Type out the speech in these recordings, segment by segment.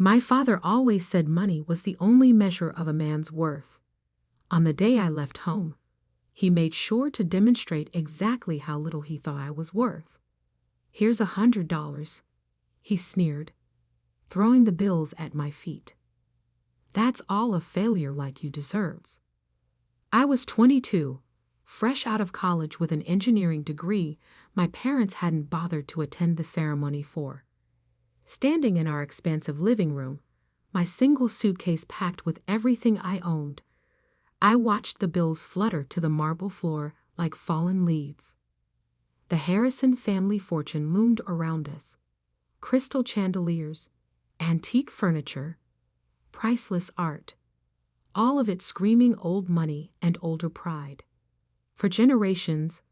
My father always said money was the only measure of a man's worth. On the day I left home, he made sure to demonstrate exactly how little he thought I was worth. "Here's $100, he sneered, throwing the bills at my feet. "That's all a failure like you deserves." I was 22, fresh out of college with an engineering degree my parents hadn't bothered to attend the ceremony for. Standing in our expansive living room, my single suitcase packed with everything I owned, I watched the bills flutter to the marble floor like fallen leaves. The Harrison family fortune loomed around us. Crystal chandeliers, antique furniture, priceless art, all of it screaming old money and older pride. For generations,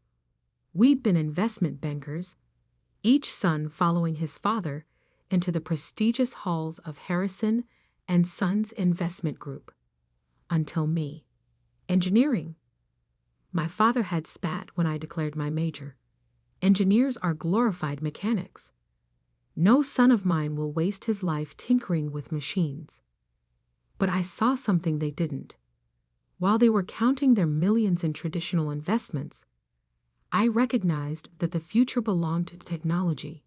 we'd been investment bankers, each son following his father into the prestigious halls of Harrison and Sons Investment Group. Until me. Engineering. My father had spat when I declared my major. Engineers are glorified mechanics. No son of mine will waste his life tinkering with machines. But I saw something they didn't. While they were counting their millions in traditional investments, I recognized that the future belonged to technology.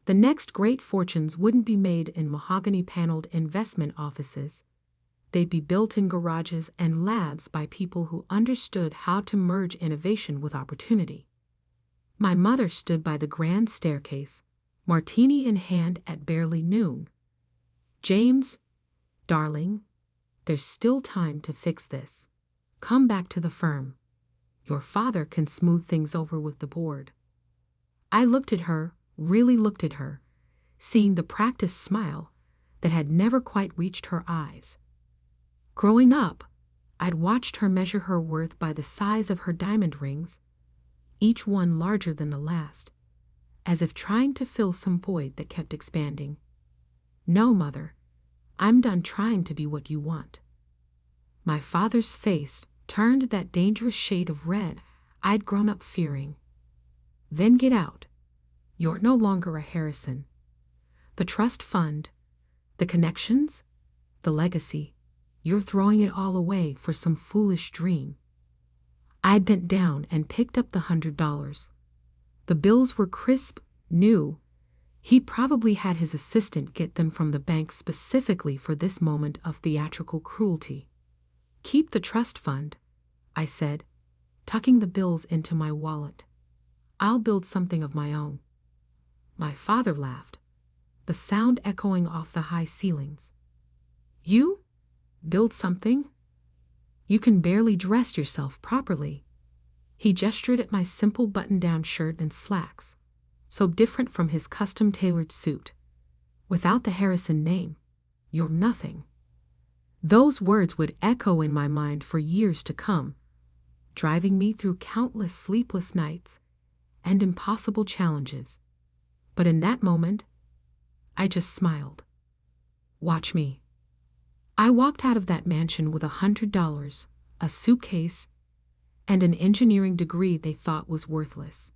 The next great fortunes wouldn't be made in mahogany-paneled investment offices. They'd be built in garages and labs by people who understood how to merge innovation with opportunity. My mother stood by the grand staircase, martini in hand at barely noon. "James, darling, there's still time to fix this. Come back to the firm. Your father can smooth things over with the board." I looked at her, really looked at her, seeing the practiced smile that had never quite reached her eyes. Growing up, I'd watched her measure her worth by the size of her diamond rings, each one larger than the last, as if trying to fill some void that kept expanding. "No, Mother, I'm done trying to be what you want." My father's face turned that dangerous shade of red I'd grown up fearing. "Then get out. You're no longer a Harrison. The trust fund, the connections, the legacy, you're throwing it all away for some foolish dream." I bent down and picked up the $100. The bills were crisp, new. He'd probably had his assistant get them from the bank specifically for this moment of theatrical cruelty. "Keep the trust fund," I said, tucking the bills into my wallet. "I'll build something of my own." My father laughed, the sound echoing off the high ceilings. "You? Build something? You can barely dress yourself properly." He gestured at my simple button-down shirt and slacks, so different from his custom-tailored suit. "Without the Harrison name, you're nothing." Those words would echo in my mind for years to come, driving me through countless sleepless nights and impossible challenges. But in that moment, I just smiled. "Watch me." I walked out of that mansion with $100, a suitcase, and an engineering degree they thought was worthless.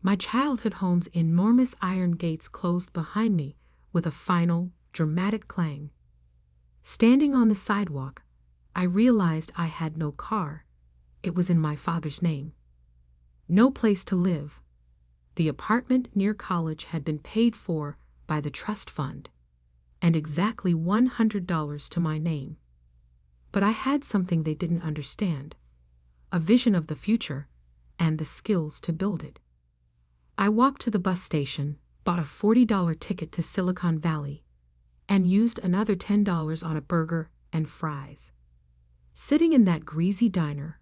My childhood home's enormous iron gates closed behind me with a final, dramatic clang. Standing on the sidewalk, I realized I had no car. It was in my father's name. No place to live. The apartment near college had been paid for by the trust fund, and exactly $100 to my name. But I had something they didn't understand, a vision of the future and the skills to build it. I walked to the bus station, bought a $40 ticket to Silicon Valley, and used another $10 on a burger and fries. Sitting in that greasy diner,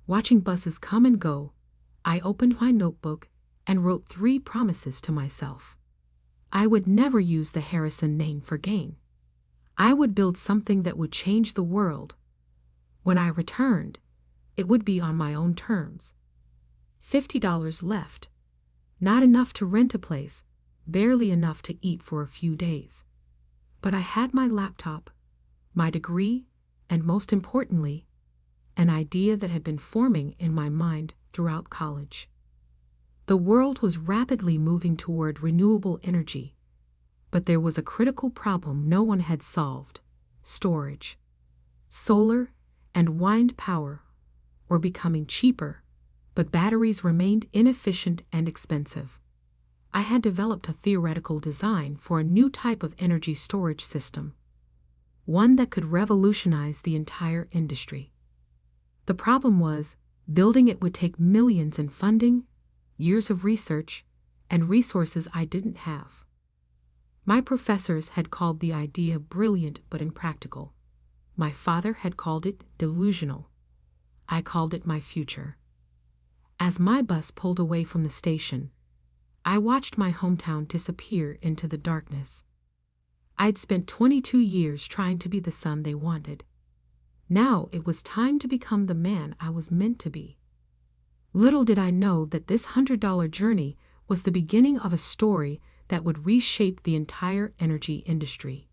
watching buses come and go, I opened my notebook and wrote 3 promises to myself. I would never use the Harrison name for gain. I would build something that would change the world. When I returned, it would be on my own terms. $50 left. Not enough to rent a place, barely enough to eat for a few days. But I had my laptop, my degree, and most importantly, an idea that had been forming in my mind throughout college. The world was rapidly moving toward renewable energy, But there was a critical problem no one had solved: storage. Solar and wind power were becoming cheaper, but batteries remained inefficient and expensive. I had developed a theoretical design for a new type of energy storage system, one that could revolutionize the entire industry. The problem was, building it would take millions in funding, years of research, and resources I didn't have. My professors had called the idea brilliant but impractical. My father had called it delusional. I called it my future. As my bus pulled away from the station, I watched my hometown disappear into the darkness. I'd spent 22 years trying to be the son they wanted. Now it was time to become the man I was meant to be. Little did I know that this $100 journey was the beginning of a story that would reshape the entire energy industry.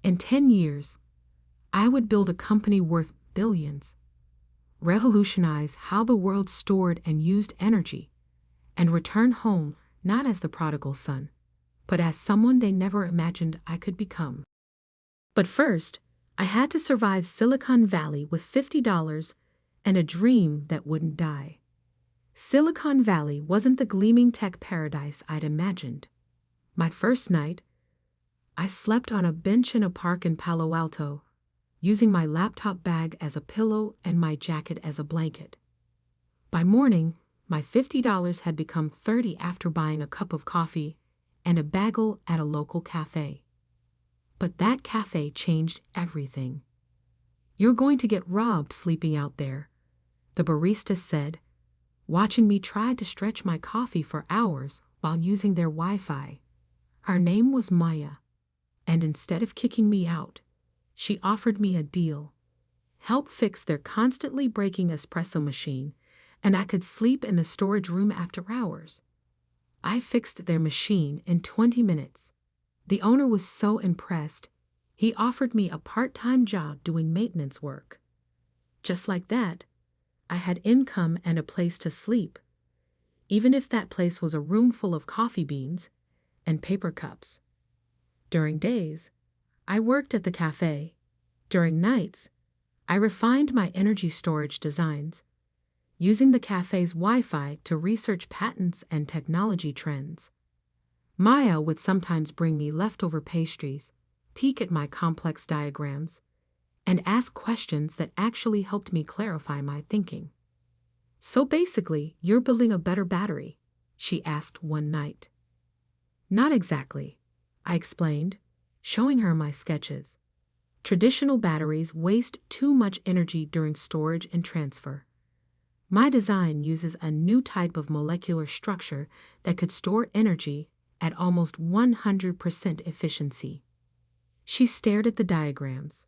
In 10 years, I would build a company worth billions, revolutionize how the world stored and used energy, and return home not as the prodigal son, but as someone they never imagined I could become. But first, I had to survive Silicon Valley with $50 and a dream that wouldn't die. Silicon Valley wasn't the gleaming tech paradise I'd imagined. My first night, I slept on a bench in a park in Palo Alto, using my laptop bag as a pillow and my jacket as a blanket. By morning, my $50 had become $30 after buying a cup of coffee and a bagel at a local cafe. But that cafe changed everything. "You're going to get robbed sleeping out there," the barista said, watching me try to stretch my coffee for hours while using their Wi-Fi. Her name was Maya, and instead of kicking me out, she offered me a deal: help fix their constantly breaking espresso machine, and I could sleep in the storage room after hours. I fixed their machine in 20 minutes. The owner was so impressed, he offered me a part-time job doing maintenance work. Just like that, I had income and a place to sleep, even if that place was a room full of coffee beans and paper cups. During days, I worked at the cafe. During nights, I refined my energy storage designs, using the cafe's Wi-Fi to research patents and technology trends. Maya would sometimes bring me leftover pastries, peek at my complex diagrams, and ask questions that actually helped me clarify my thinking. "So basically, you're building a better battery?" she asked one night. "Not exactly," I explained, showing her my sketches. "Traditional batteries waste too much energy during storage and transfer. My design uses a new type of molecular structure that could store energy at almost 100% efficiency." She stared at the diagrams.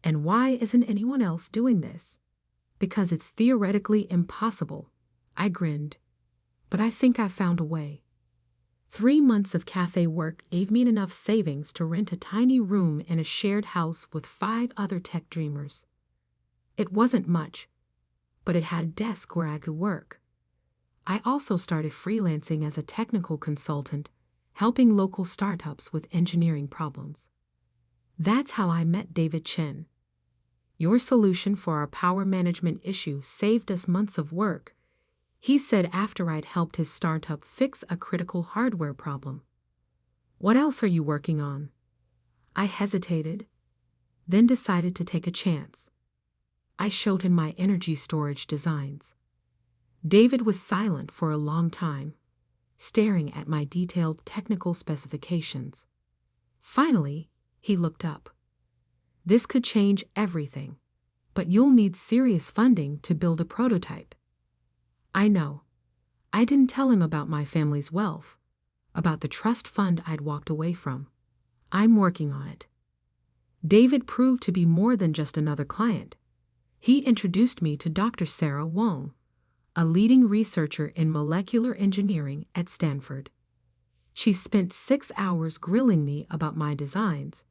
"And why isn't anyone else doing this?" "Because it's theoretically impossible," I grinned. "But I think I found a way." 3 months of cafe work gave me enough savings to rent a tiny room in a shared house with 5 other tech dreamers. It wasn't much, but it had a desk where I could work. I also started freelancing as a technical consultant, helping local startups with engineering problems. That's how I met David Chen. "Your solution for our power management issue saved us months of work," he said after I'd helped his startup fix a critical hardware problem. "What else are you working on?" I hesitated, then decided to take a chance. I showed him my energy storage designs. David was silent for a long time, staring at my detailed technical specifications. Finally, he looked up. "This could change everything, but you'll need serious funding to build a prototype." I know. I didn't tell him about my family's wealth, about the trust fund I'd walked away from. "I'm working on it." David proved to be more than just another client. He introduced me to Dr. Sarah Wong, a leading researcher in molecular engineering at Stanford. She spent 6 hours grilling me about my designs,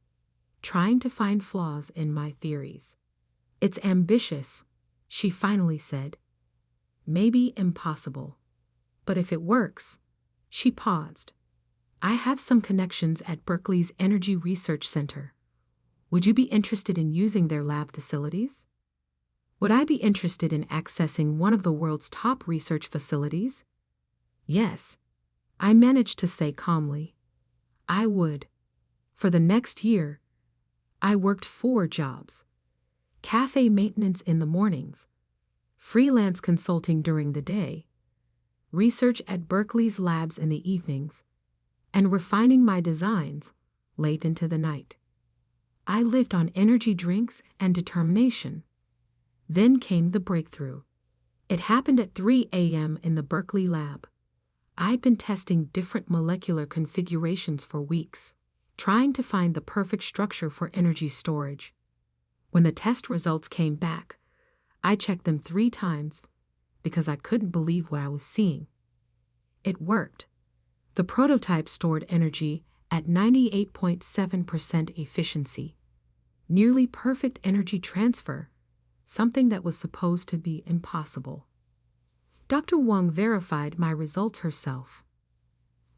trying to find flaws in my theories. "It's ambitious," she finally said. "Maybe impossible. But if it works—" She paused. I have some connections at Berkeley's Energy Research Center. Would you be interested in using their lab facilities? Would I be interested in accessing one of the world's top research facilities? Yes, I managed to say calmly. I would. For the next year, I worked 4 jobs: cafe maintenance in the mornings, freelance consulting during the day, research at Berkeley's labs in the evenings, and refining my designs late into the night. I lived on energy drinks and determination. Then came the breakthrough. It happened at 3 a.m. in the Berkeley lab. I'd been testing different molecular configurations for weeks, trying to find the perfect structure for energy storage. When the test results came back, I checked them 3 times because I couldn't believe what I was seeing. It worked. The prototype stored energy at 98.7% efficiency, nearly perfect energy transfer, something that was supposed to be impossible. Dr. Wang verified my results herself.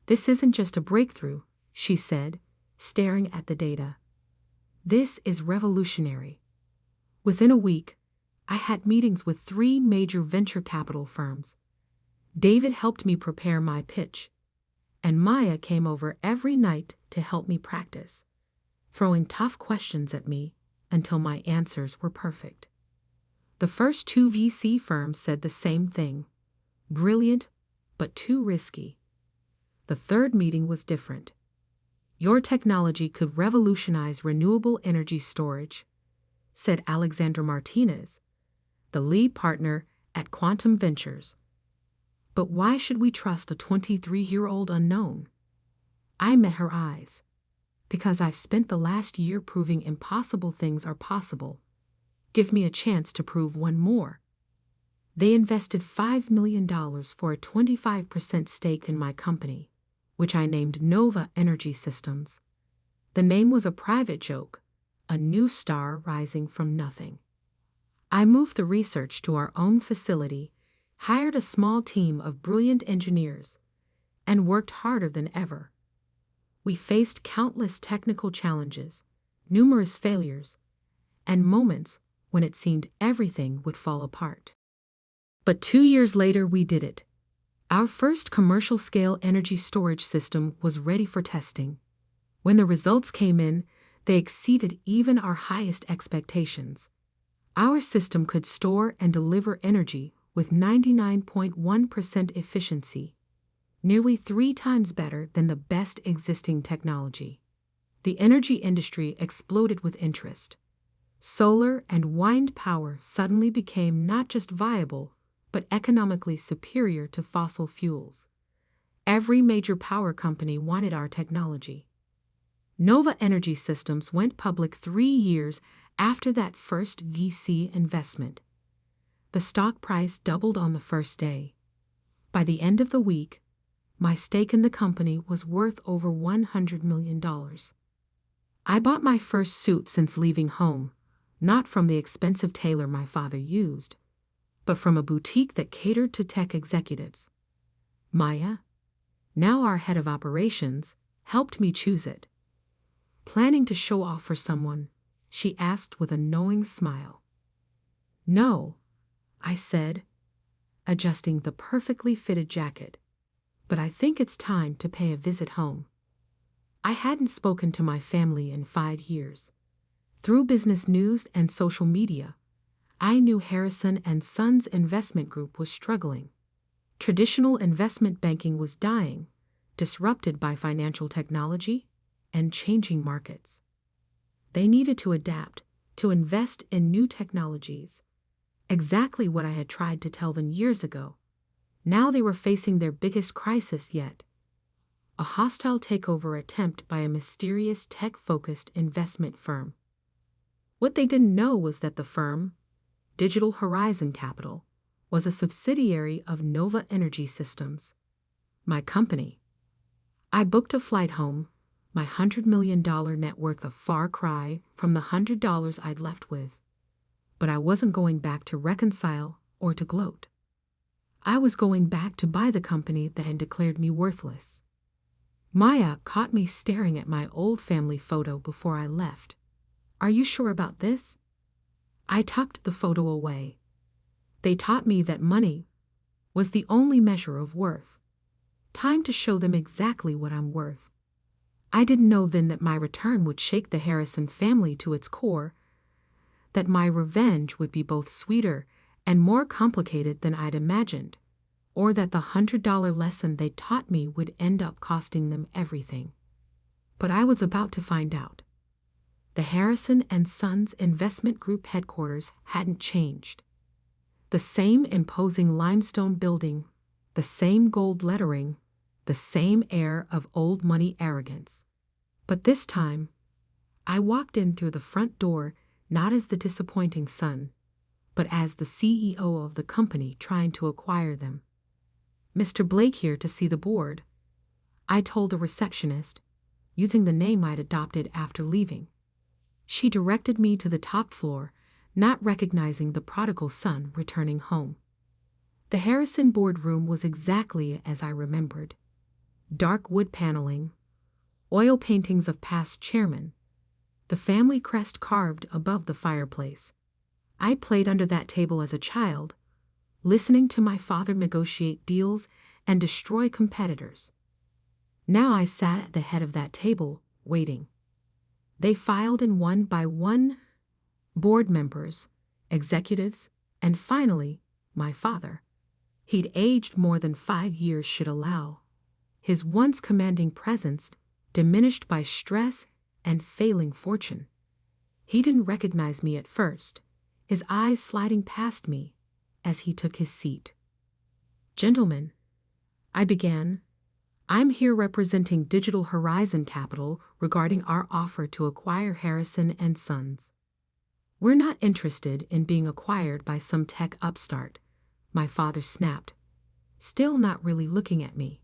This isn't just a breakthrough, she said, staring at the data. This is revolutionary. Within a week, I had meetings with 3 major venture capital firms. David helped me prepare my pitch, and Maya came over every night to help me practice, throwing tough questions at me until my answers were perfect. The first 2 VC firms said the same thing: brilliant, but too risky. The third meeting was different. Your technology could revolutionize renewable energy storage, said Alexandra Martinez, the lead partner at Quantum Ventures. But why should we trust a 23-year-old unknown? I met her eyes. Because I've spent the last year proving impossible things are possible. Give me a chance to prove one more. They invested $5 million for a 25% stake in my company, which I named Nova Energy Systems. The name was a private joke, a new star rising from nothing. I moved the research to our own facility, hired a small team of brilliant engineers, and worked harder than ever. We faced countless technical challenges, numerous failures, and moments when it seemed everything would fall apart. But 2 years later, we did it. Our first commercial-scale energy storage system was ready for testing. When the results came in, they exceeded even our highest expectations. Our system could store and deliver energy with 99.1% efficiency, nearly 3 times better than the best existing technology. The energy industry exploded with interest. Solar and wind power suddenly became not just viable, but economically superior to fossil fuels. Every major power company wanted our technology. Nova Energy Systems went public 3 years after that first VC investment. The stock price doubled on the first day. By the end of the week, my stake in the company was worth over $100 million. I bought my first suit since leaving home, not from the expensive tailor my father used, but from a boutique that catered to tech executives. Maya, now our head of operations, helped me choose it. Planning to show off for someone, she asked with a knowing smile. No, I said, adjusting the perfectly fitted jacket, but I think it's time to pay a visit home. I hadn't spoken to my family in 5 years. Through business news and social media, I knew Harrison & Sons Investment Group was struggling. Traditional investment banking was dying, disrupted by financial technology and changing markets. They needed to adapt, to invest in new technologies. Exactly what I had tried to tell them years ago. Now they were facing their biggest crisis yet. A hostile takeover attempt by a mysterious tech-focused investment firm. What they didn't know was that the firm, Digital Horizon Capital, was a subsidiary of Nova Energy Systems, my company. I booked a flight home, my $100 million net worth a far cry from the $100 I'd left with. But I wasn't going back to reconcile or to gloat. I was going back to buy the company that had declared me worthless. Maya caught me staring at my old family photo before I left. Are you sure about this? I tucked the photo away. They taught me that money was the only measure of worth. Time to show them exactly what I'm worth. I didn't know then that my return would shake the Harrison family to its core, that my revenge would be both sweeter and more complicated than I'd imagined, or that the $100 lesson they taught me would end up costing them everything. But I was about to find out. The Harrison and Sons Investment Group headquarters hadn't changed. The same imposing limestone building, the same gold lettering, the same air of old money arrogance. But this time, I walked in through the front door not as the disappointing son, but as the CEO of the company trying to acquire them. Mr. Blake here to see the board, I told the receptionist, using the name I'd adopted after leaving. She directed me to the top floor, not recognizing the prodigal son returning home. The Harrison boardroom was exactly as I remembered. Dark wood paneling, oil paintings of past chairmen, the family crest carved above the fireplace. I played under that table as a child, listening to my father negotiate deals and destroy competitors. Now I sat at the head of that table, waiting. They filed in one by one, board members, executives, and finally, my father. He'd aged more than 5 years should allow. His once commanding presence diminished by stress and failing fortune. He didn't recognize me at first, his eyes sliding past me as he took his seat. Gentlemen, I began, I'm here representing Digital Horizon Capital regarding our offer to acquire Harrison and Sons. We're not interested in being acquired by some tech upstart, my father snapped, still not really looking at me.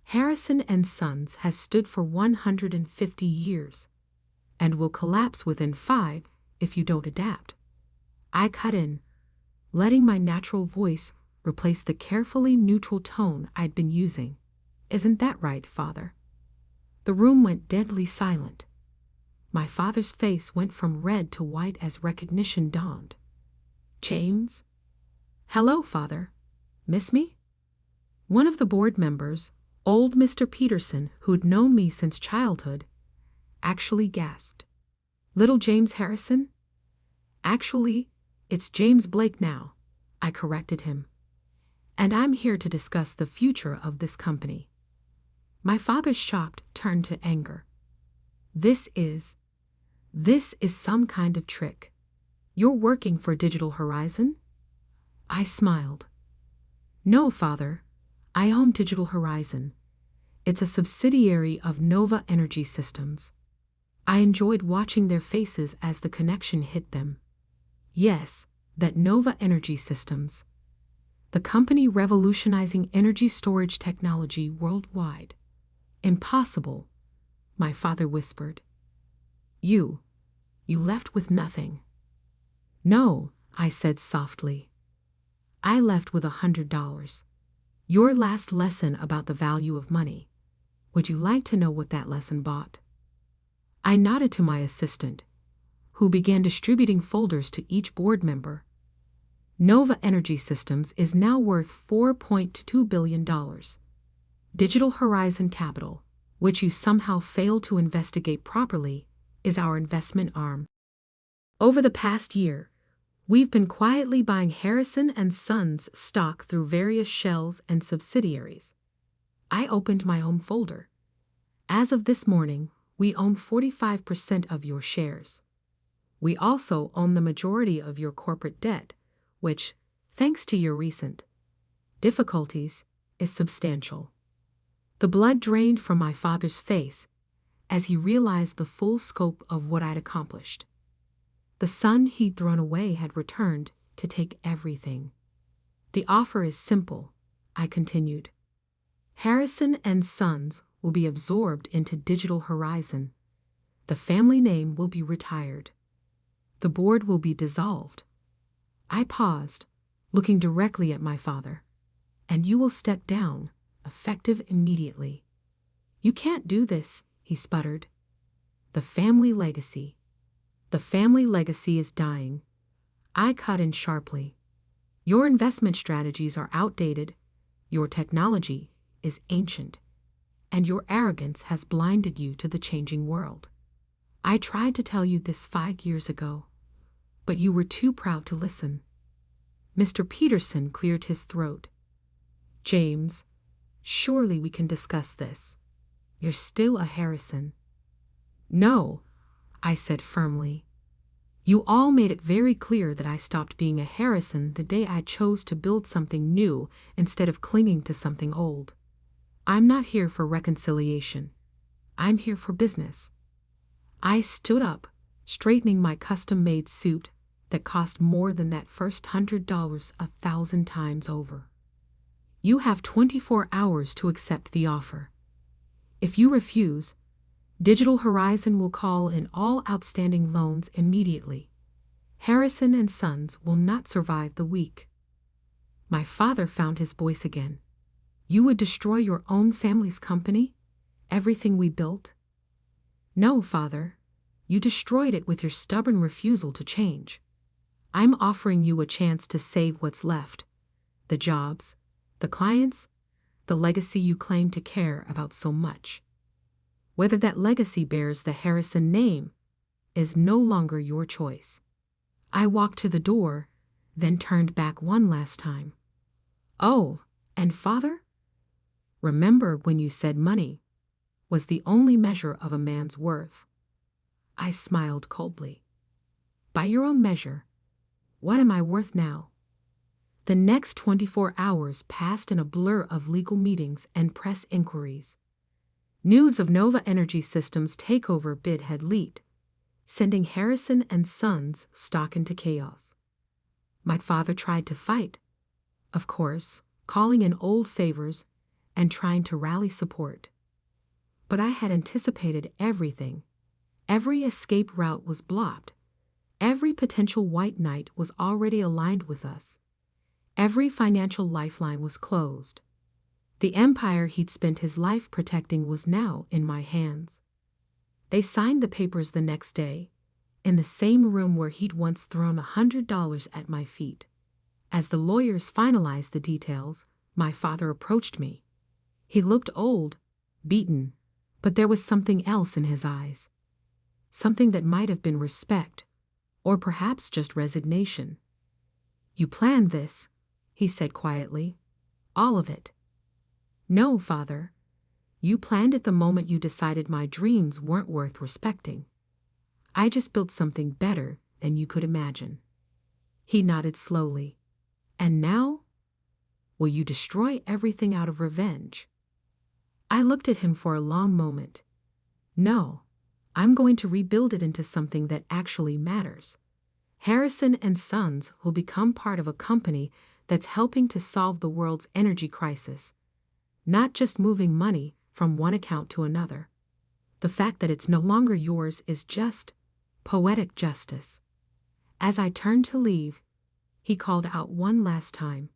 Harrison and Sons has stood for 150 years and will collapse within 5 if you don't adapt. I cut in, letting my natural voice replace the carefully neutral tone I'd been using. Isn't that right, Father? The room went deadly silent. My father's face went from red to white as recognition dawned. James? Hello, Father. Miss me? One of the board members, old Mr. Peterson, who'd known me since childhood, actually gasped. Little James Harrison? Actually, it's James Blake now, I corrected him. And I'm here to discuss the future of this company. My father's shock turned to anger. This is some kind of trick. You're working for Digital Horizon? I smiled. No, Father. I own Digital Horizon. It's a subsidiary of Nova Energy Systems. I enjoyed watching their faces as the connection hit them. Yes, that Nova Energy Systems. The company revolutionizing energy storage technology worldwide. Impossible, my father whispered. You left with nothing. No, I said softly. I left with $100. Your last lesson about the value of money. Would you like to know what that lesson bought? I nodded to my assistant, who began distributing folders to each board member. Nova Energy Systems is now worth $4.2 billion. Digital Horizon Capital, which you somehow failed to investigate properly, is our investment arm. Over the past year, we've been quietly buying Harrison and Sons stock through various shells and subsidiaries. I opened my home folder. As of this morning, we own 45% of your shares. We also own the majority of your corporate debt, which, thanks to your recent difficulties, is substantial. The blood drained from my father's face as he realized the full scope of what I'd accomplished. The son he'd thrown away had returned to take everything. The offer is simple, I continued. Harrison and Sons will be absorbed into Digital Horizon. The family name will be retired. The board will be dissolved. I paused, looking directly at my father. And you will step down, effective immediately. "You can't do this," he sputtered. "The family legacy. The family legacy is dying." I cut in sharply. "Your investment strategies are outdated, your technology is ancient, and your arrogance has blinded you to the changing world. I tried to tell you this 5 years ago, but you were too proud to listen." Mr. Peterson cleared his throat. "James, surely we can discuss this. You're still a Harrison." "No," I said firmly. "You all made it very clear that I stopped being a Harrison the day I chose to build something new instead of clinging to something old. I'm not here for reconciliation. I'm here for business." I stood up, straightening my custom-made suit that cost more than that first $100 1,000 times over. "You have 24 hours to accept the offer. If you refuse, Digital Horizon will call in all outstanding loans immediately. Harrison and Sons will not survive the week." My father found his voice again. "You would destroy your own family's company? Everything we built?" "No, Father. You destroyed it with your stubborn refusal to change. I'm offering you a chance to save what's left. The jobs, the clients, the legacy you claim to care about so much. Whether that legacy bears the Harrison name is no longer your choice." I walked to the door, then turned back one last time. "Oh, and Father? Remember when you said money was the only measure of a man's worth?" I smiled coldly. "By your own measure, what am I worth now?" The next 24 hours passed in a blur of legal meetings and press inquiries. News of Nova Energy Systems' takeover bid had leaked, sending Harrison and Sons stock into chaos. My father tried to fight, of course, calling in old favors and trying to rally support. But I had anticipated everything. Every escape route was blocked. Every potential white knight was already aligned with us. Every financial lifeline was closed. The empire he'd spent his life protecting was now in my hands. They signed the papers the next day, in the same room where he'd once thrown $100 at my feet. As the lawyers finalized the details, my father approached me. He looked old, beaten, but there was something else in his eyes. Something that might have been respect, or perhaps just resignation. "You planned this," he said quietly. "All of it." "No, Father. You planned it the moment you decided my dreams weren't worth respecting. I just built something better than you could imagine." He nodded slowly. "And now? Will you destroy everything out of revenge?" I looked at him for a long moment. "No, I'm going to rebuild it into something that actually matters. Harrison and Sons will become part of a company that's helping to solve the world's energy crisis, not just moving money from one account to another. The fact that it's no longer yours is just poetic justice." As I turned to leave, he called out one last time,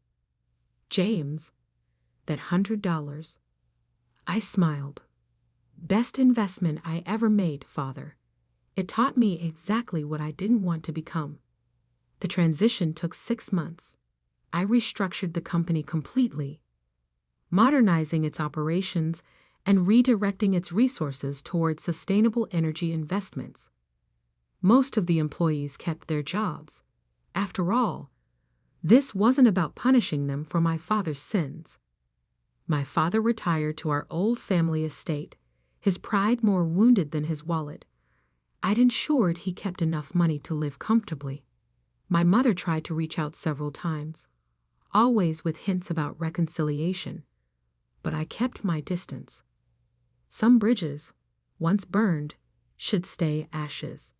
"James, that $100. I smiled. "Best investment I ever made, Father. It taught me exactly what I didn't want to become." The transition took 6 months. I restructured the company completely, modernizing its operations and redirecting its resources towards sustainable energy investments. Most of the employees kept their jobs. After all, this wasn't about punishing them for my father's sins. My father retired to our old family estate, his pride more wounded than his wallet. I'd ensured he kept enough money to live comfortably. My mother tried to reach out several times, always with hints about reconciliation, but I kept my distance. Some bridges, once burned, should stay ashes.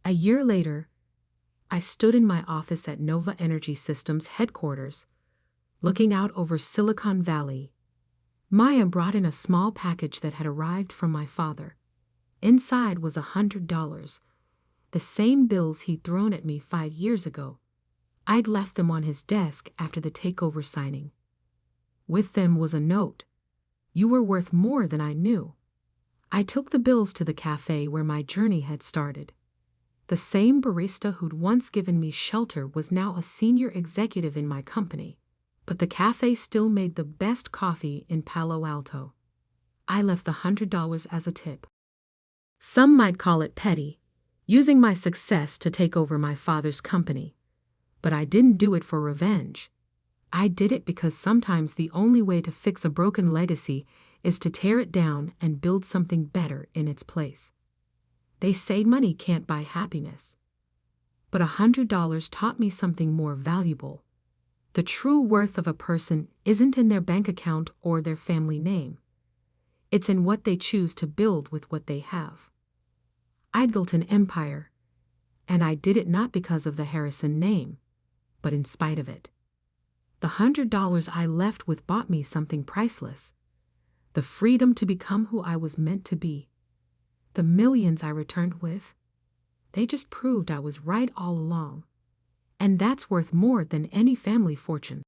A year later, I stood in my office at Nova Energy Systems headquarters, looking out over Silicon Valley. Maya brought in a small package that had arrived from my father. Inside was $100, the same bills he'd thrown at me 5 years ago. I'd left them on his desk after the takeover signing. With them was a note, You were worth more than I knew. I took the bills to the cafe where my journey had started. The same barista who'd once given me shelter was now a senior executive in my company, but the cafe still made the best coffee in Palo Alto. I left the $100 as a tip. Some might call it petty, using my success to take over my father's company. But I didn't do it for revenge. I did it because sometimes the only way to fix a broken legacy is to tear it down and build something better in its place. They say money can't buy happiness. But $100 taught me something more valuable. The true worth of a person isn't in their bank account or their family name. It's in what they choose to build with what they have. I'd built an empire, and I did it not because of the Harrison name, but in spite of it. The $100 I left with bought me something priceless: the freedom to become who I was meant to be. The millions I returned with, they just proved I was right all along. And that's worth more than any family fortune.